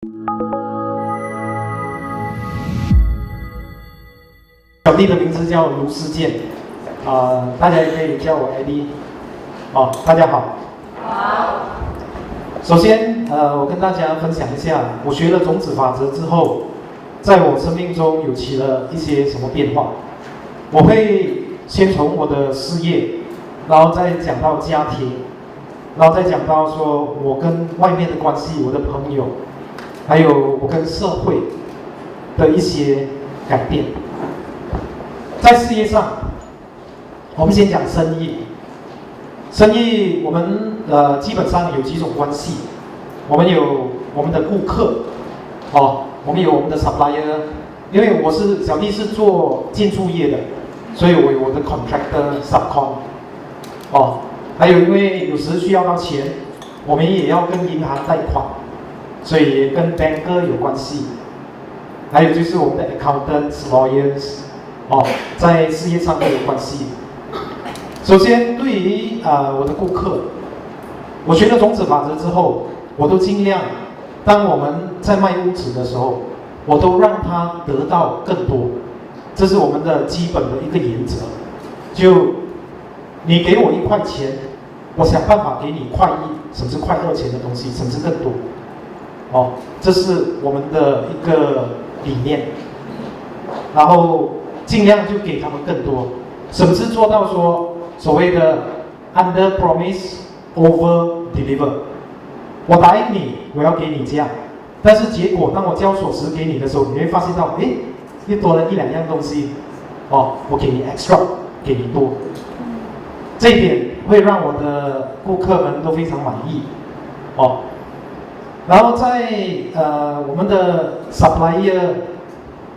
小弟的名字叫卢思健，大家也可以叫我 Eddie。大家好。好。首先，我跟大家分享一下，我学了种子法则之后，在我生命中有起了一些什么变化。我会先从我的事业，然后再讲到家庭，然后再讲到说我跟外面的关系，我的朋友，还有我跟社会的一些改变。在事业上，我们先讲生意。生意我们基本上有几种关系，我们有我们的顾客，我们有我们的 supplier， 因为小弟是做建筑业的，所以我有我的 contractor subcon， 还有因为有时需要到钱，我们也要跟银行贷款，所以也跟 banker 有关系，还有就是我们的 accountants、lawyers。在事业上都有关系。首先，对于我的顾客，我学了种子法则之后，我都尽量，当我们在卖屋子的时候，我都让他得到更多，这是我们的基本的一个原则。就你给我1块钱，我想办法给你1.1块甚至1.2块钱的东西，甚至更多。这是我们的一个理念。然后尽量就给他们更多，甚至做到说所谓的 under promise over deliver。我答应你，我要给你这样，但是结果当我交锁匙给你的时候，你会发现到，又多了1-2样东西，我给你 extra， 给你多，这一点会让我的顾客们都非常满意，然后在我们的 supplier，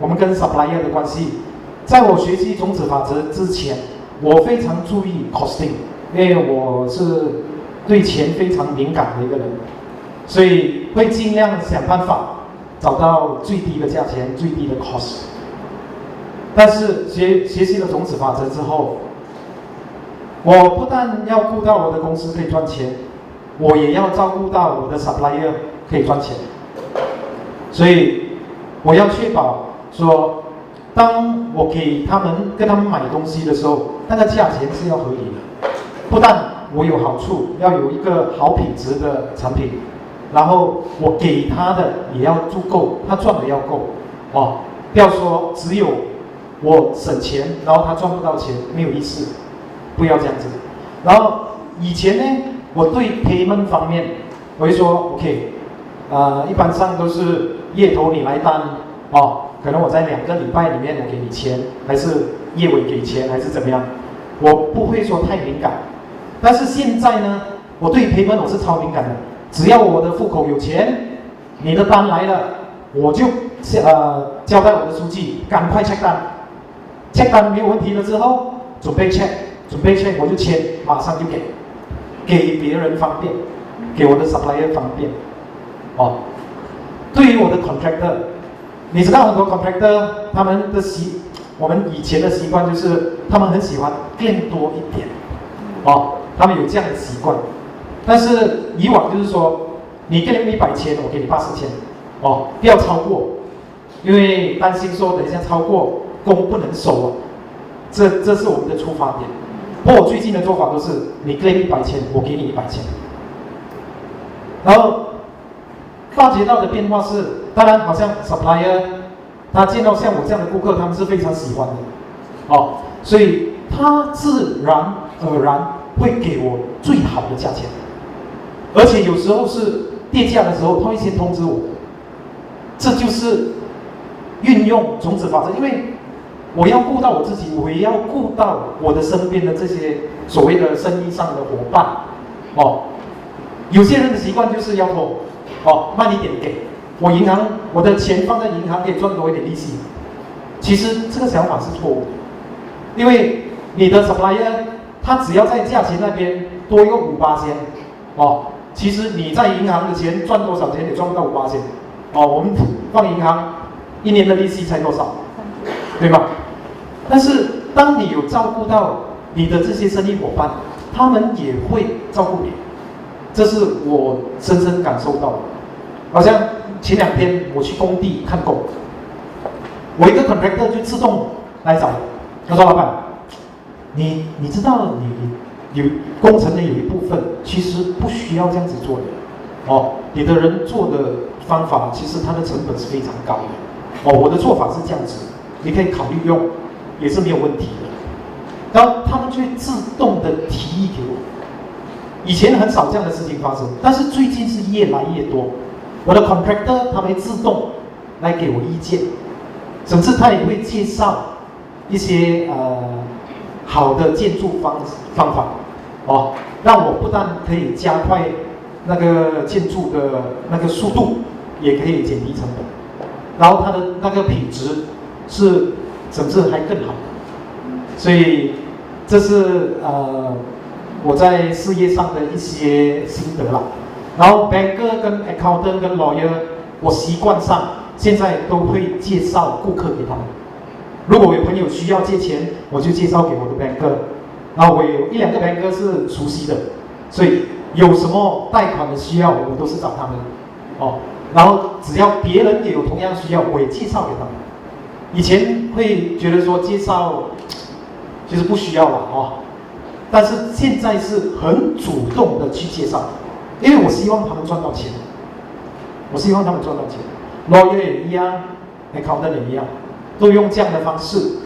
我们跟 supplier 的关系。在我学习种子法则之前，我非常注意 costing， 因为我是对钱非常敏感的一个人，所以会尽量想办法找到最低的价钱、最低的 cost。但是学习了种子法则之后，我不但要顾到我的公司可以赚钱，我也要照顾到我的 supplier 可以赚钱，所以我要确保说，当我跟他们买东西的时候，那个价钱是要合理的，不但我有好处，要有一个好品质的产品，然后我给他的也要足够，他赚的要够，不要说只有我省钱，然后他赚不到钱，没有意思，不要这样子。然后以前呢，我对 payment 方面，我会说 OK， 一般上都是月头你来单，可能我在2个礼拜里面我给你钱，还是业尾给钱，还是怎么样？我不会说太敏感。但是现在呢，我对赔本我是超敏感的。只要我的户口有钱，你的单来了，我就交代我的书记，赶快 check 单。check 单没有问题了之后，准备 check 我就签，马上就给别人方便，给我的 supplier 方便。对于我的 contractor。你知道很多 contractor 我们以前的习惯就是他们很喜欢变多一点，他们有这样的习惯。但是以往就是说，你给你100千，我给你80千，不要超过，因为担心说等一下超过工不能收这是我们的出发点。不过我最近的做法都是，你给100千，我给你100千，然后发觉到的变化是，当然好像 supplier 他见到像我这样的顾客，他们是非常喜欢的，所以他自然而然会给我最好的价钱，而且有时候是跌价的时候，他会先通知我。这就是运用种子法则，因为我要顾到我自己，我也要顾到我的身边的这些所谓的生意上的伙伴，有些人的习惯就是要拖。慢一点给我的钱放在银行可以赚多一点利息。其实这个想法是错误的，因为你的 supplier 他只要在价钱那边多一个5%，其实你在银行的钱赚多少钱也赚不到5%，我们放银行1年的利息才多少，对吧？但是当你有照顾到你的这些生意伙伴，他们也会照顾你，这是我深深感受到的。好像前2天我去工地看工，我一个 contractor 就自动来找我，他说：“老板，你知道你有工程的有一部分其实不需要这样子做的，哦，你的人做的方法其实它的成本是非常高的，哦，我的做法是这样子，你可以考虑用，也是没有问题的。”然后他们就会自动的提议给我。以前很少这样的事情发生，但是最近是越来越多。我的 contractor 他们会自动来给我意见，甚至他也会介绍一些好的建筑方法，哦，让我不但可以加快那个建筑的那个速度，也可以减低成本，然后它的那个品质是甚至还更好。所以这是我在事业上的一些心得啦。然后 banker 跟 accountant 跟 lawyer， 我习惯上现在都会介绍顾客给他们。如果我有朋友需要借钱，我就介绍给我的 banker。然后我有1-2个 banker 是熟悉的，所以有什么贷款的需要，我都是找他们。哦，然后只要别人也有同样需要，我也介绍给他们。以前会觉得说介绍其实不需要了哦。但是现在是很主动的去介绍，因为我希望他们赚到钱，我希望他们赚到钱。lawyer 也一样 ，accountant 也一样，都用这样的方式。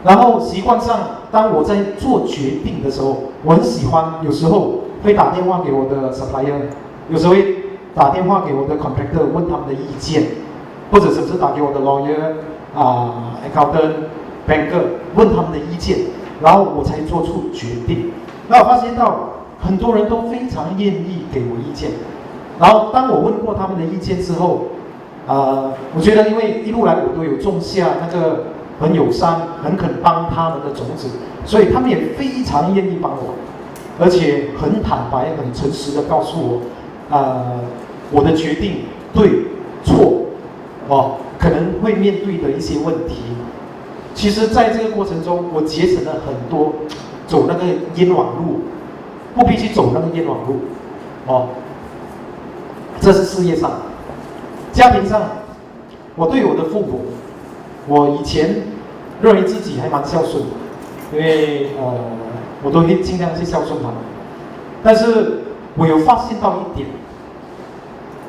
然后习惯上，当我在做决定的时候，我很喜欢，有时候会打电话给我的 supplier， 有时候会打电话给我的 contractor 问他们的意见，或者甚至打给我的 lawyer、accountant、banker 问他们的意见。然后我才做出决定。那我发现到很多人都非常愿意给我意见。然后当我问过他们的意见之后，我觉得因为一路来我都有种下那个很友善、很肯帮他们的种子，所以他们也非常愿意帮我，而且很坦白、很诚实的告诉我，我的决定对错，哦，可能会面对的一些问题。其实，在这个过程中，我节省了很多走那个冤枉路，不必去走那个冤枉路，哦。这是事业上，家庭上，我对我的父母，我以前认为自己还蛮孝顺的，因为我都会尽量去孝顺他们。但是我有发现到一点，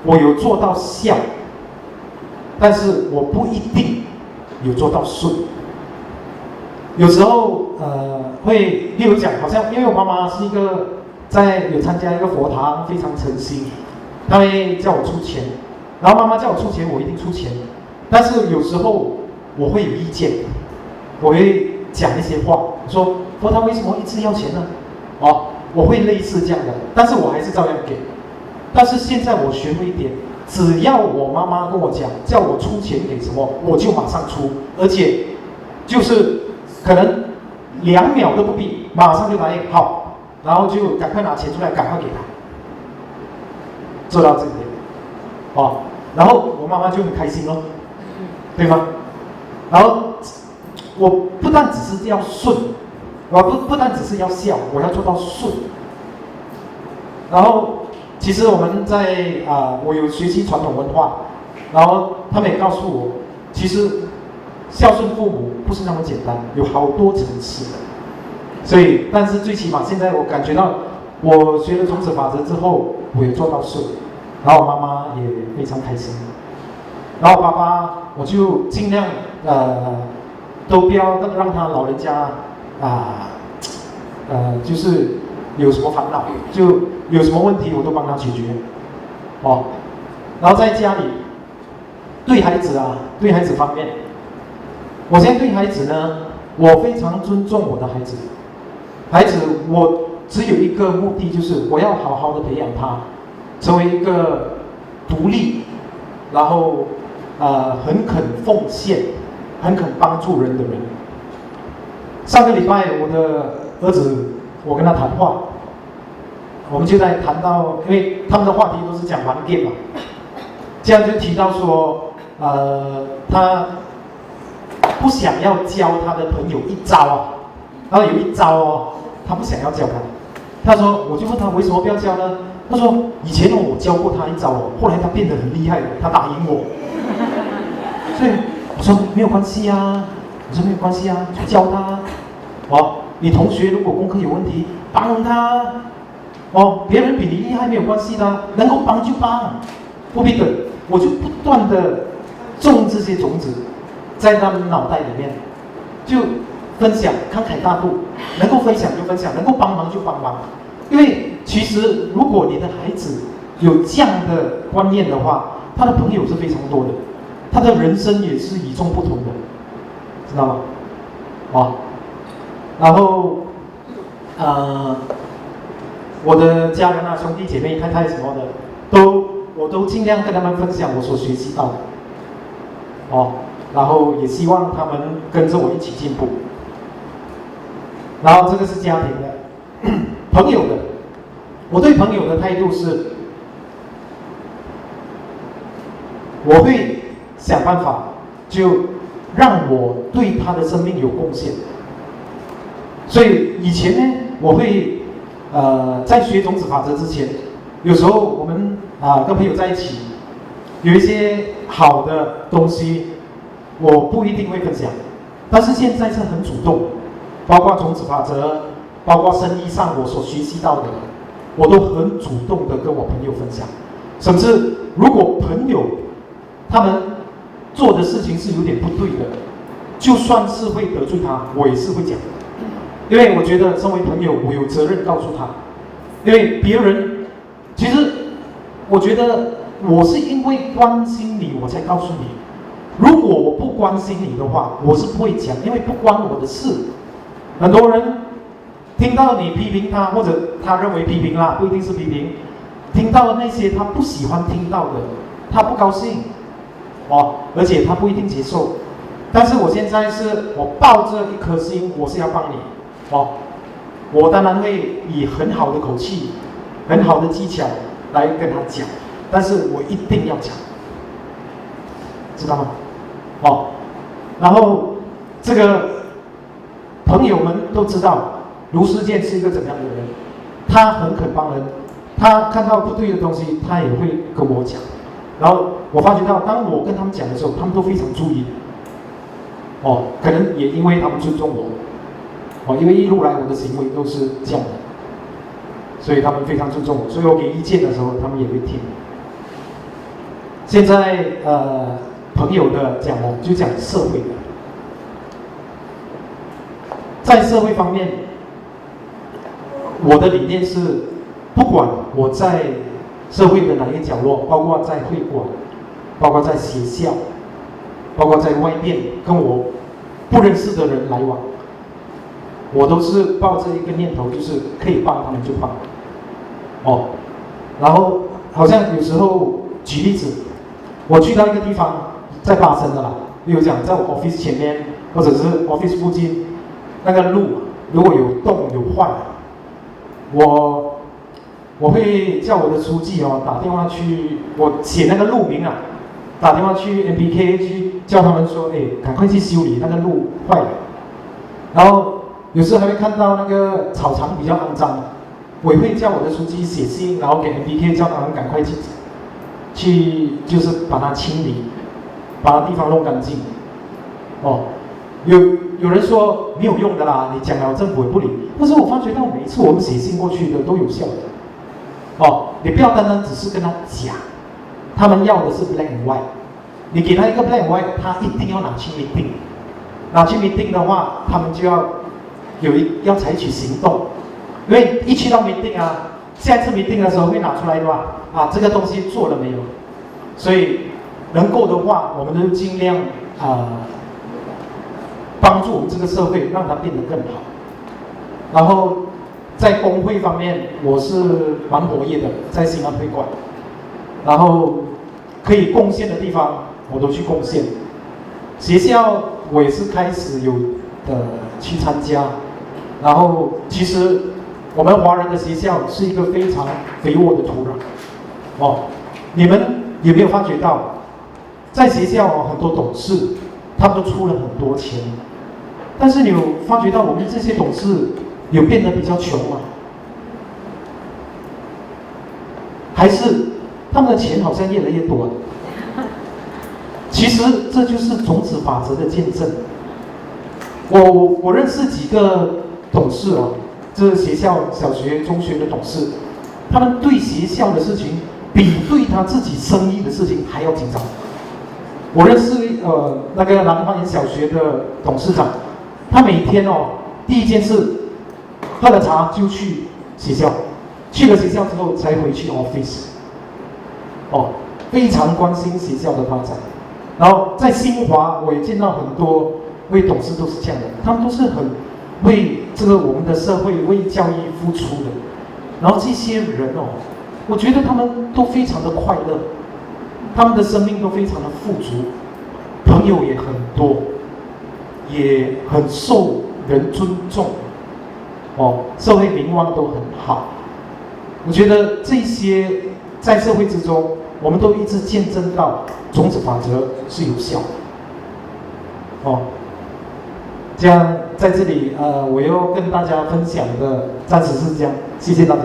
我有做到孝，但是我不一定有做到顺。有时候会，例如讲，好像因为我妈妈是一个有参加一个佛堂，非常诚心，她会叫我出钱，然后妈妈叫我出钱，我一定出钱。但是有时候我会有意见，我会讲一些话，说佛堂为什么一直要钱呢？哦，我会类似这样的，但是我还是照样给。但是现在我学会一点，只要我妈妈跟我讲，叫我出钱给什么，我就马上出，而且就是可能2秒都不必，马上就答应好，然后就赶快拿钱出来，赶快给他，做到这一点，哦，然后我妈妈就很开心咯，对吗？然后我不但只是要顺，我不但只是要孝，我要做到顺。然后其实我们在我有学习传统文化，然后他们也告诉我，其实孝顺父母不是那么简单，有好多层次的。所以，但是最起码现在我感觉到，我学了种子法则之后，我也做到顺，然后我妈妈也非常开心，然后爸爸我就尽量都不要让他老人家就是有什么烦恼，就有什么问题我都帮他解决，哦，然后在家里对孩子方面，我现在对孩子呢，我非常尊重我的孩子。孩子，我只有一个目的，就是我要好好的培养他，成为一个独立，然后很肯奉献、很肯帮助人的人。上个礼拜，我的儿子，我跟他谈话，我们就在谈到，因为他们的话题都是讲玩电嘛，这样就提到说，他不想要教他的朋友一招然后有一招他不想要教他。他说，我就问他为什么不要教呢？他说以前我教过他一招后来他变得很厉害，他打赢我。所以我说没有关系啊，就教他。你同学如果功课有问题，帮他。别人比你厉害没有关系的，能够帮就帮，不必等。我就不断的种这些种子在他们脑袋里面，就分享，慷慨大度，能够分享就分享，能够帮忙就帮忙。因为其实如果你的孩子有这样的观念的话，他的朋友是非常多的，他的人生也是与众不同的，知道吗？然后我的家人兄弟姐妹、太太什么的，我都尽量跟他们分享我所学习到的，然后也希望他们跟着我一起进步。然后这个是家庭的，朋友的，我对朋友的态度是，我会想办法就让我对他的生命有贡献。所以以前呢，我会在学种子法则之前，有时候我们跟朋友在一起，有一些好的东西，我不一定会分享，但是现在是很主动，包括种子法则，包括生意上我所学习到的，我都很主动的跟我朋友分享，甚至如果朋友他们做的事情是有点不对的，就算是会得罪他，我也是会讲。因为我觉得身为朋友，我有责任告诉他。因为别人，其实我觉得我是因为关心你，我才告诉你。如果我不关心你的话，我是不会讲，因为不关我的事。很多人听到你批评他，或者他认为批评啦，不一定是批评，听到那些他不喜欢听到的，他不高兴，而且他不一定接受。但是我现在是我抱着一颗心，我是要帮你。我当然会以很好的口气、很好的技巧来跟他讲，但是我一定要讲，知道吗？然后这个朋友们都知道卢世健是一个怎样的人，他很肯帮人，他看到不对的东西，他也会跟我讲。然后我发觉到，当我跟他们讲的时候，他们都非常注意。可能也因为他们尊重我。因为一路来我的行为都是这样的，所以他们非常尊重我，所以我给意见的时候，他们也会听。现在朋友的讲就讲社会的，在社会方面，我的理念是，不管我在社会的哪一个角落，包括在会馆，包括在学校，包括在外面跟我不认识的人来往。我都是抱着一个念头，就是可以帮他们就帮。然后好像有时候举例子，我去到一个地方，在巴生的啦，比如讲在我 office 前面，或者是 office 附近，那个路如果有洞有坏，我会叫我的书记打电话去，我写那个路名打电话去 MPK 去叫他们说，赶快去修理那个路坏了，然后。有时候还会看到那个草场比较肮脏，我也会叫我的书记写信，然后给 MBK 叫他们赶快去就是把它清理，把地方弄干净。有人说没有用的啦，你讲了政府也不理。但是我发觉到每一次我们写信过去的都有效的。你不要单单只是跟他讲，他们要的是 black and white， 你给他一个 black and white， 他一定要拿去 meeting， 拿去 meeting 的话，他们就要采取行动，因为一去到 meeting 下一次 meeting 的时候会拿出来的话，这个东西做了没有？所以能够的话，我们都尽量帮助我们这个社会，让它变得更好。然后在工会方面，我是蛮活跃的，在新安会馆，然后可以贡献的地方我都去贡献。学校我也是开始有去参加。然后，其实我们华人的学校是一个非常肥沃的土壤。你们有没有发觉到，在学校很多董事，他们都出了很多钱，但是你有发觉到我们这些董事有变得比较穷吗？还是他们的钱好像越来越多？其实这就是种子法则的见证。我认识几个董事啊，这学校小学、中学的董事，他们对学校的事情比对他自己生意的事情还要紧张。我认识那个南花园小学的董事长，他每天第一件事喝了茶就去学校，去了学校之后才回去 office， 非常关心学校的发展。然后在新华我也见到很多位董事都是这样的，他们都是很为这个我们的社会为教育付出的。然后这些人我觉得他们都非常的快乐，他们的生命都非常的富足，朋友也很多，也很受人尊重，社会名望都很好。我觉得这些在社会之中，我们都一直见证到种子法则是有效的。这样在这里我要跟大家分享的暂时是这样，谢谢大家。